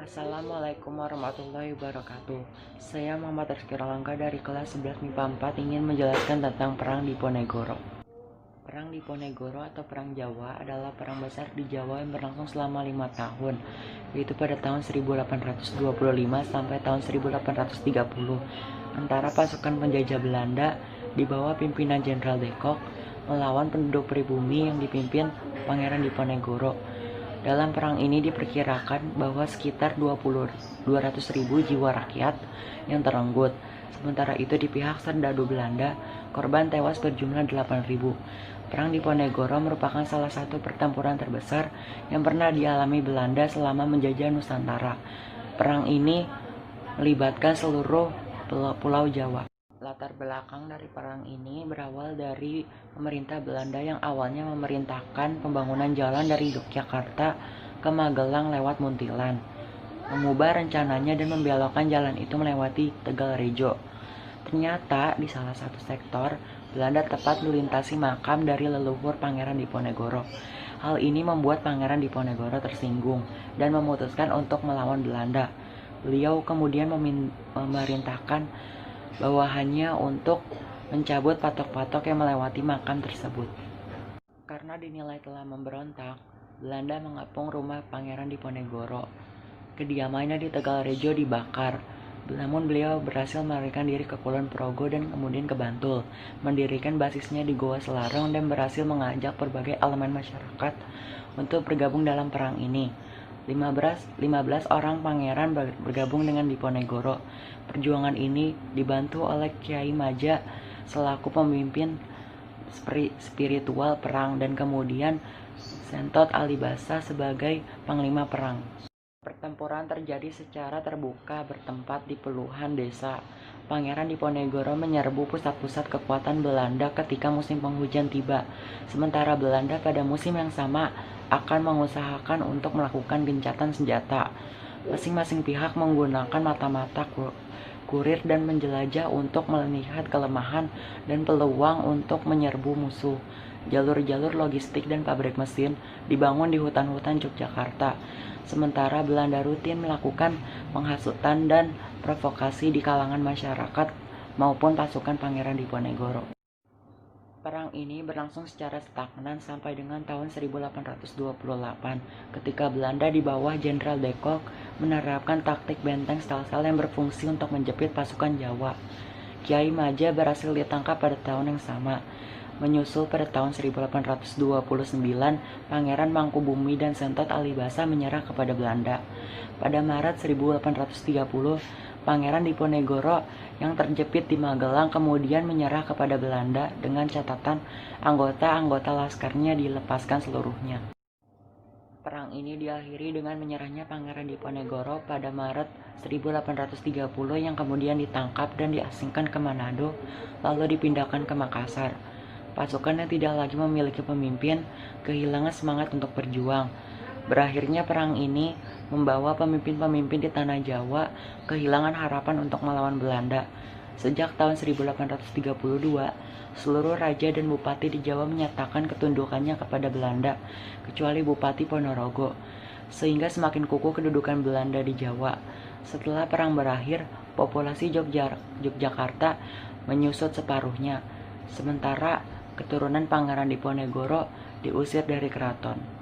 Assalamualaikum warahmatullahi wabarakatuh. Saya Muhammad Rizky Rolangga dari kelas 11 MIPA 4 ingin menjelaskan tentang Perang Diponegoro. Perang Diponegoro atau Perang Jawa adalah perang besar di Jawa yang berlangsung selama 5 tahun, yaitu pada tahun 1825 sampai tahun 1830, antara pasukan penjajah Belanda di bawah pimpinan Jenderal de Kock melawan penduduk pribumi yang dipimpin Pangeran Diponegoro. Dalam perang ini diperkirakan bahwa sekitar 200.000 jiwa rakyat yang terenggut. Sementara itu di pihak serdadu Belanda, korban tewas berjumlah 8.000. Perang Diponegoro merupakan salah satu pertempuran terbesar yang pernah dialami Belanda selama menjajah Nusantara. Perang ini melibatkan seluruh pulau Jawa. Latar belakang dari perang ini berawal dari pemerintah Belanda yang awalnya memerintahkan pembangunan jalan dari Yogyakarta ke Magelang lewat Muntilan, mengubah rencananya dan membelokkan jalan itu melewati Tegalrejo. Ternyata di salah satu sektor, Belanda tepat melintasi makam dari leluhur Pangeran Diponegoro. Hal ini membuat Pangeran Diponegoro tersinggung dan memutuskan untuk melawan Belanda. Beliau kemudian memerintahkan bawahannya untuk mencabut patok-patok yang melewati makam tersebut. Karena dinilai telah memberontak, Belanda mengepung rumah Pangeran Diponegoro. Kediamannya di Tegalrejo dibakar. Namun beliau berhasil melarikan diri ke Kulon Progo dan kemudian ke Bantul, mendirikan basisnya di Goa Selarong dan berhasil mengajak berbagai elemen masyarakat untuk bergabung dalam perang ini. 15 orang pangeran bergabung dengan Diponegoro. Perjuangan ini dibantu oleh Kiai Maja selaku pemimpin spiritual perang dan kemudian Sentot Alibasa sebagai panglima perang. Pertempuran terjadi secara terbuka bertempat di puluhan desa. Pangeran Diponegoro menyerbu pusat-pusat kekuatan Belanda ketika musim penghujan tiba. Sementara Belanda pada musim yang sama akan mengusahakan untuk melakukan gencatan senjata. Masing-masing pihak menggunakan mata-mata kurir dan menjelajah untuk melihat kelemahan dan peluang untuk menyerbu musuh. Jalur-jalur logistik dan pabrik mesin dibangun di hutan-hutan Yogyakarta. Sementara Belanda rutin melakukan penghasutan dan provokasi di kalangan masyarakat maupun pasukan Pangeran Diponegoro. Perang ini berlangsung secara stagnan sampai dengan tahun 1828 ketika Belanda di bawah Jenderal de Kock menerapkan taktik benteng sel-sel yang berfungsi untuk menjepit pasukan Jawa. Kiai Maja berhasil ditangkap pada tahun yang sama. Menyusul pada tahun 1829, Pangeran Mangkubumi dan Sentot Alibasa menyerah kepada Belanda. Pada Maret 1830, Pangeran Diponegoro yang terjepit di Magelang kemudian menyerah kepada Belanda dengan catatan anggota-anggota laskarnya dilepaskan seluruhnya. Perang ini diakhiri dengan menyerahnya Pangeran Diponegoro pada Maret 1830 yang kemudian ditangkap dan diasingkan ke Manado lalu dipindahkan ke Makassar. Pasukan yang tidak lagi memiliki pemimpin kehilangan semangat untuk berjuang. Berakhirnya perang ini membawa pemimpin-pemimpin di tanah Jawa kehilangan harapan untuk melawan Belanda. Sejak tahun 1832, seluruh raja dan bupati di Jawa menyatakan ketundukannya kepada Belanda, kecuali Bupati Ponorogo, sehingga semakin kukuh kedudukan Belanda di Jawa. Setelah perang berakhir, populasi Yogyakarta menyusut separuhnya, sementara keturunan Pangeran Diponegoro diusir dari keraton.